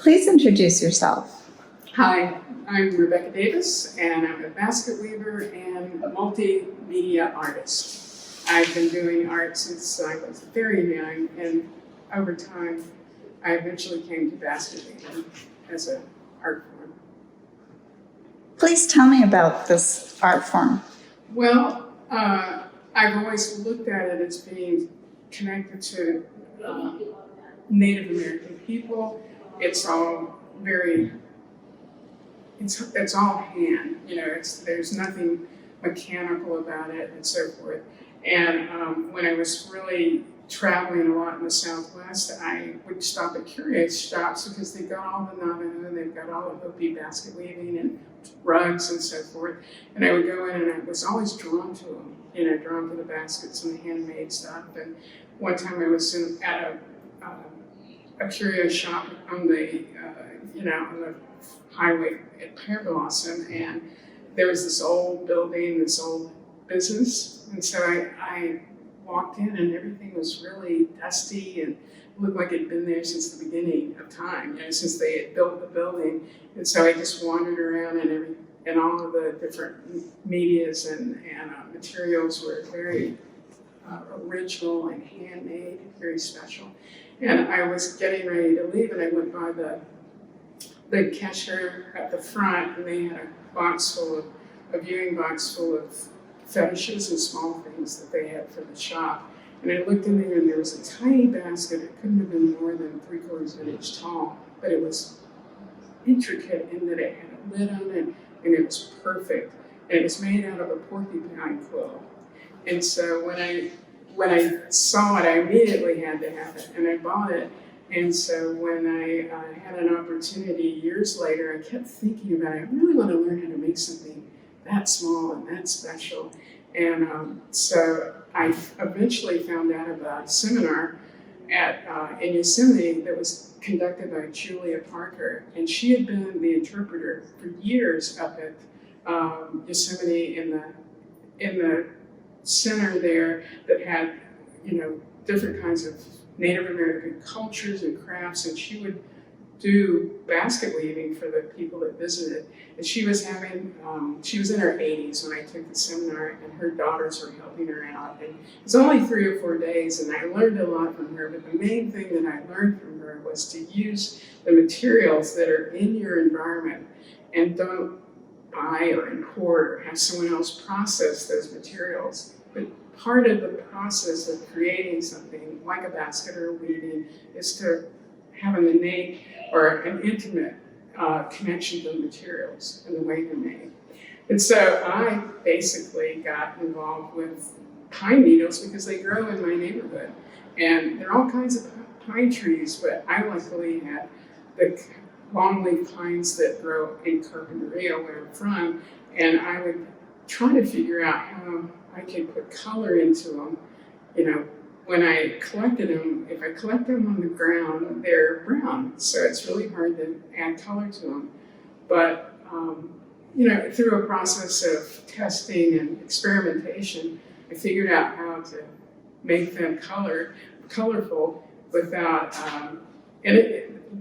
Please introduce yourself. Hi, I'm Rebecca Davis, and I'm a basket weaver and multimedia artist. I've been doing art since I was very young, and over time, I eventually came to basket weaving as an art form. Please tell me about this art form. Well, I've always looked at it as being connected to Native American people. It's all very, it's all hand, there's nothing mechanical about it and so forth. And when I was really traveling a lot in the Southwest, I would stop at curious shops because they've got all the Navajo, they've got all the Hopi basket weaving and rugs and so forth. And I would go in and I was always drawn to them, drawn to the baskets and the handmade stuff. And one time I was at a curio shop on the, on the highway at Pear Blossom, and there was this old building, this old business. And so I walked in and everything was really dusty and looked like it'd been there since the beginning of time, since they had built the building. And so I just wandered around and all of the different medias and materials were very original and handmade, very special. And I was getting ready to leave, and I went by the cashier at the front, and they had a viewing box full of fetishes and small things that they had for the shop. And I looked in there, and there was a tiny basket. It couldn't have been more than 3/4 of an inch tall, but it was intricate in that it had a lid on it, and it was perfect. And it was made out of a porcupine quill. And so when I saw it, I immediately had to have it, and I bought it. And so when I had an opportunity years later, I kept thinking about it. I really want to learn how to make something that small and that special. And so I eventually found out about a seminar in Yosemite that was conducted by Julia Parker, and she had been the interpreter for years up at Yosemite in the center there that had, different kinds of Native American cultures and crafts, and she would do basket weaving for the people that visited. And she was she was in her 80s when I took the seminar, and her daughters were helping her out. And it was only 3 or 4 days, and I learned a lot from her, but the main thing that I learned from her was to use the materials that are in your environment, and don't buy or import or have someone else process those materials. But part of the process of creating something like a basket or a weaving is to have an innate or an intimate connection to the materials and the way they're made. And so I basically got involved with pine needles because they grow in my neighborhood. And there are all kinds of pine trees, but I luckily had the longleaf pines that grow in Carpinteria, where I'm from, and I would try to figure out how I could put color into them. When I collected them, if I collect them on the ground, they're brown, so it's really hard to add color to them. But through a process of testing and experimentation, I figured out how to make them colorful without,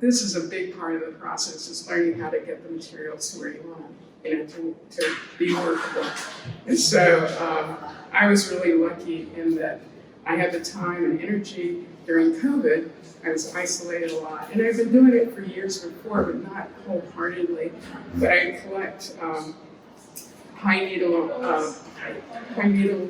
this is a big part of the process, is learning how to get the materials to where you want them, to be workable. And so I was really lucky in that I had the time and energy during COVID. I was isolated a lot, and I've been doing it for years before, but not wholeheartedly. But I collect pine needle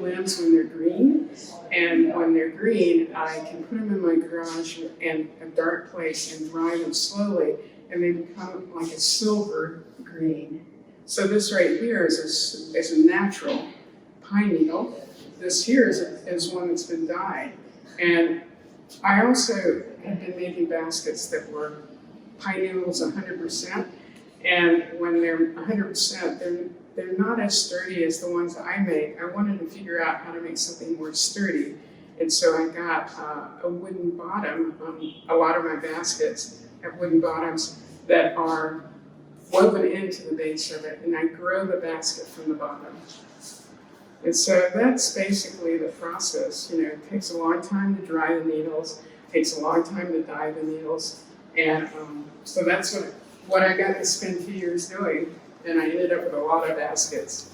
limbs when they're green, and when they're green, I can put them in my garage in a dark place and dry them slowly, and they become like a silver green. So this right here is a natural pine needle. This here is one that's been dyed. And I also have been making baskets that were pine needles 100%. And when they're 100%, they're not as sturdy as the ones that I make. I wanted to figure out how to make something more sturdy. And so I got a wooden bottom. A lot of my baskets have wooden bottoms that are woven into the base of it, and I grow the basket from the bottom. And so that's basically the process. It takes a long time to dry the needles, takes a long time to dye the needles, And so that's what I got to spend 2 years doing, and I ended up with a lot of baskets.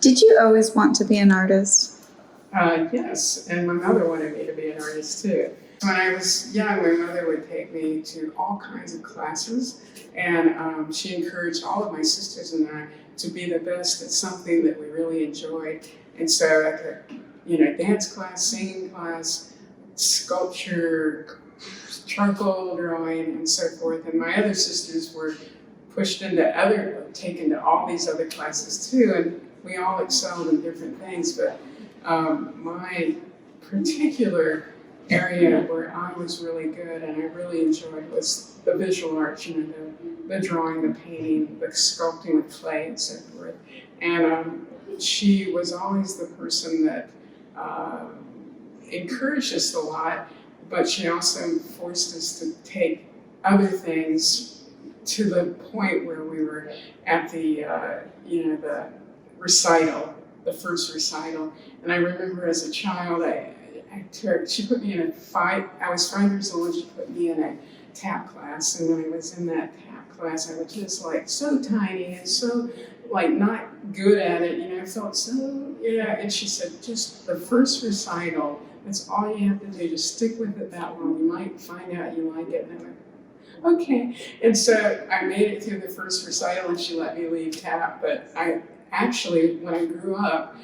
Did you always want to be an artist? Yes, and my mother wanted me to be an artist too. When I was young, my mother would take me to all kinds of classes, and she encouraged all of my sisters and I to be the best at something that we really enjoyed. And so at the, dance class, singing class, sculpture, charcoal drawing, and so forth. And my other sisters were taken to all these other classes too, and we all excelled in different things. But my particular area where I was really good and I really enjoyed was the visual arts, the drawing, the painting, the sculpting with clay, and so forth. And she was always the person that encouraged us a lot, but she also forced us to take other things to the point where we were at the recital, the first recital. And I remember as a child, she put me in I was 5 years old, and she put me in a tap class. And when I was in that tap class, I was just so tiny and so not good at it, I felt so, and she said, just the first recital, that's all you have to do, just stick with it that long, you might find out you like it. And I went, okay. And so I made it through the first recital and she let me leave tap, but I actually, when I grew up,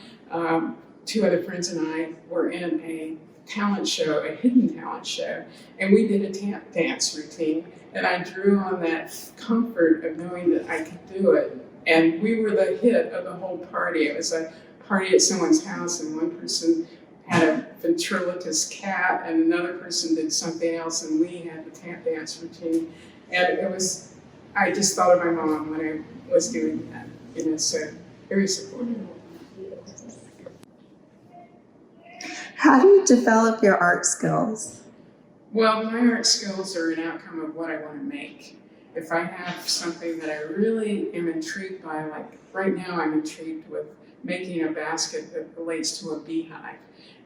2 other friends and I were in a talent show, a hidden talent show, and we did a tap dance routine, and I drew on that comfort of knowing that I could do it. And we were the hit of the whole party. It was a party at someone's house, and one person had a ventriloquist cat, and another person did something else, and we had the tap dance routine. And I just thought of my mom when I was doing that, so very supportive. How do you develop your art skills? Well, my art skills are an outcome of what I want to make. If I have something that I really am intrigued by, like right now I'm intrigued with making a basket that relates to a beehive.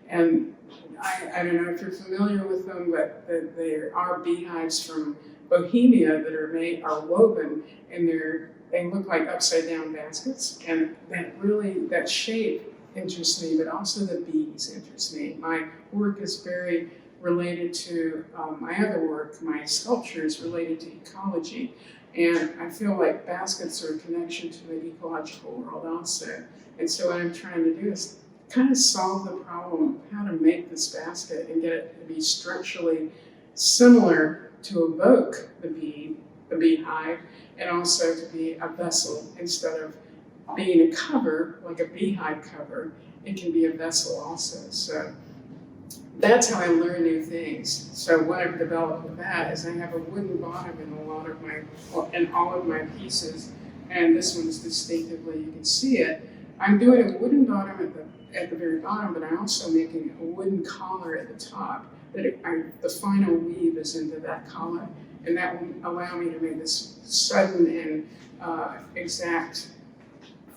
And I don't know if you're familiar with them, but there are beehives from Bohemia that are woven, and they look like upside down baskets. And that shape interests me, but also the bees interest me. My work is very related to my other work. My sculpture is related to ecology, and I feel like baskets are a connection to the ecological world also. And so what I'm trying to do is kind of solve the problem of how to make this basket and get it to be structurally similar to evoke the beehive, and also to be a vessel instead of being a cover, like a beehive cover. It can be a vessel also. So that's how I learn new things. So what I've developed with that is I have a wooden bottom in all of my pieces, and this one's distinctively, you can see it. I'm doing a wooden bottom at the very bottom, but I'm also making a wooden collar at the top. The final weave is into that collar, and that will allow me to make this sudden and exact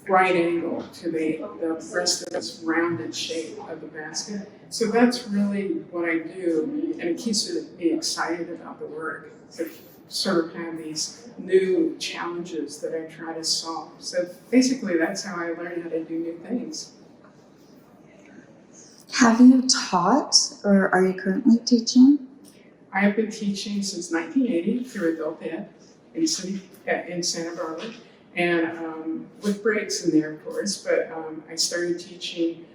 right angle to the rest of this rounded shape of the basket. So that's really what I do, and it keeps me excited about the work, to sort of have these new challenges that I try to solve. So basically that's how I learn how to do new things. Have you taught, or are you currently teaching? I have been teaching since 1980 through Adult Ed in Santa Barbara, and with breaks in there, of course, but I started teaching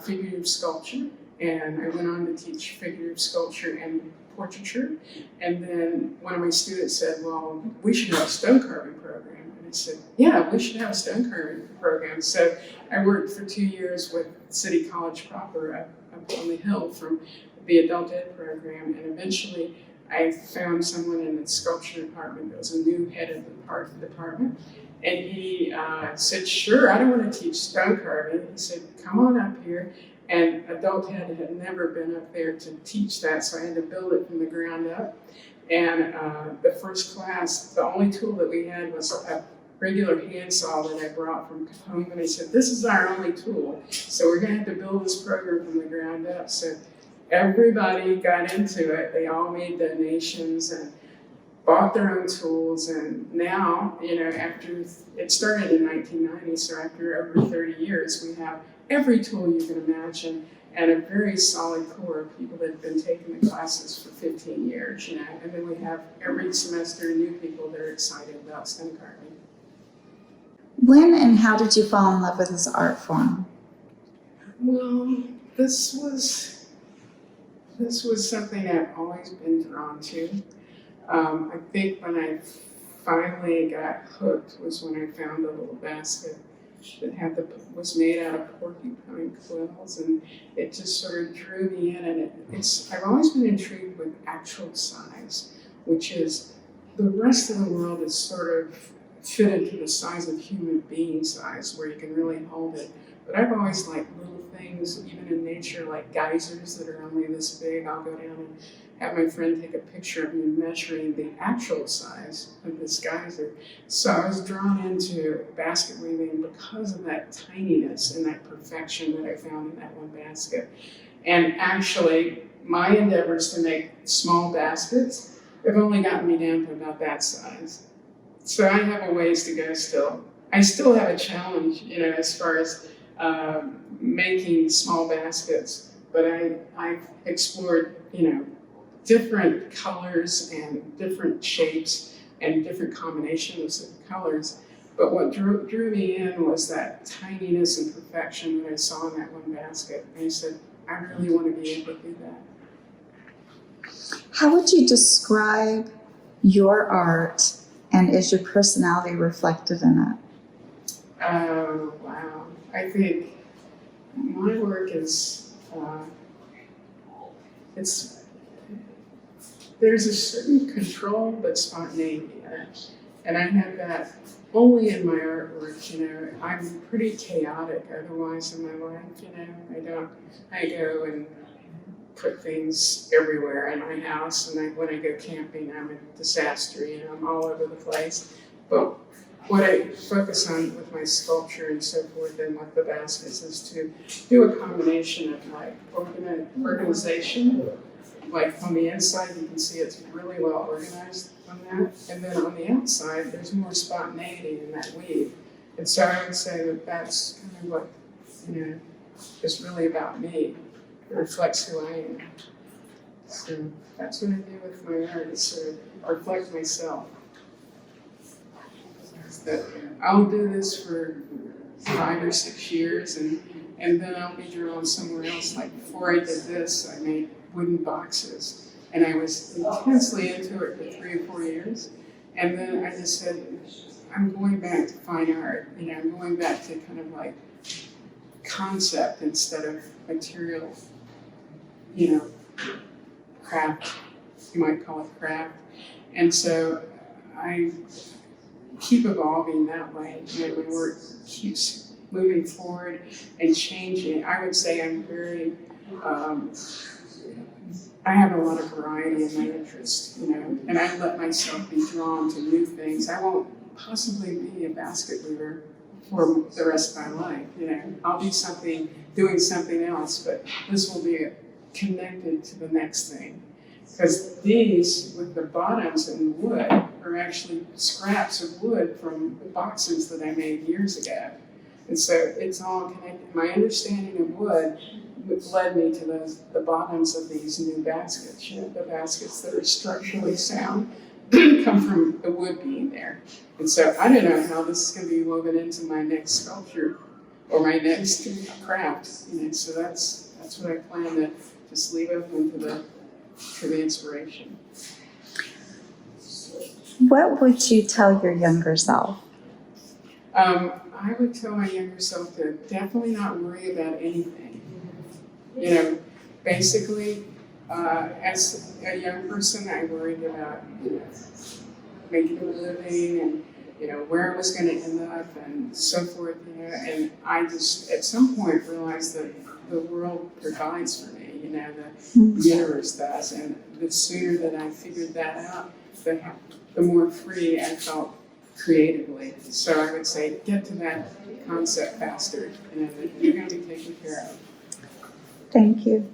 figurative sculpture, and I went on to teach figurative sculpture and portraiture. And then one of my students said, well, we should have a stone carving program. And I said, yeah, we should have a stone carving program. So I worked for 2 years with City College proper up on the hill from the adult ed program. And eventually I found someone in the sculpture department that was a new head of the department. And he said, sure, I don't want to teach stone carving. He said, come on up here. And Adult Ed had never been up there to teach that, so I had to build it from the ground up. And the first class, the only tool that we had was a regular handsaw that I brought from home. And I said, this is our only tool, so we're going to have to build this program from the ground up. So everybody got into it. They all made donations and bought their own tools, and now, after it started in 1990, so after over 30 years, we have every tool you can imagine and a very solid core of people that have been taking the classes for 15 years, and then we have every semester new people that are excited about stem carving. When and how did you fall in love with this art form? Well, this was something I've always been drawn to. I think when I finally got hooked was when I found a little basket that was made out of porcupine quills, and it just sort of drew me in. And I've always been intrigued with actual size, which is the rest of the world is sort of fit into the size of human being size, where you can really hold it. But I've always liked little things, even in nature, like geysers that are only this big. I'll go down and have my friend take a picture of me measuring the actual size of this geyser. So I was drawn into basket weaving because of that tininess and that perfection that I found in that one basket. And actually, my endeavors to make small baskets have only gotten me down to about that size. So I have a ways to go still. I still have a challenge, as far as making small baskets, but I've explored, different colors and different shapes and different combinations of colors. But what drew me in was that tininess and perfection that I saw in that one basket. And I said, I really want to be able to do that. How would you describe your art, and is your personality reflected in it? Oh, wow. I think my work is, there's a certain control but spontaneity in it. And I have that only in my artwork, I'm pretty chaotic otherwise in my life, I go and put things everywhere in my house, and when I go camping, I'm a disaster, I'm all over the place. But what I focus on with my sculpture and so forth and with the baskets is to do a combination of like organization. Like on the inside, you can see it's really well organized on that. And then on the outside, there's more spontaneity in that weave. And so I would say that that's kind of what, is really about me. It reflects who I am. So that's what I do with my art, is sort of reflect myself. That I'll do this for 5 or 6 years, and then I'll be drawn somewhere else. Like before I did this, I made wooden boxes, and I was intensely into it for 3 or 4 years. And then I just said, I'm going back to fine art. I'm going back to kind of like concept instead of material, craft. You might call it craft. And so I keep evolving that way. My work keeps moving forward and changing. I would say I'm very, I have a lot of variety in my interest, and I let myself be drawn to new things. I won't possibly be a basket weaver for the rest of my life, I'll be doing something else, but this will be connected to the next thing. Because these, with the bottoms in wood, are actually scraps of wood from the boxes that I made years ago. And so it's all connected. My understanding of wood led me to the bottoms of these new baskets. The baskets that are structurally sound come from the wood being there. And so I don't know how this is going to be woven into my next sculpture or my next craft. So that's what I plan to just leave open to the inspiration. What would you tell your younger self? I would tell my younger self to definitely not worry about anything. Basically, as a young person, I worried about making a living and where I was going to end up and so forth. And I just at some point realized that the world provides for me. The universe does, and the sooner that I figured that out, the more free I felt creatively. So I would say, get to that concept faster, that you're going to be taken care of. Thank you.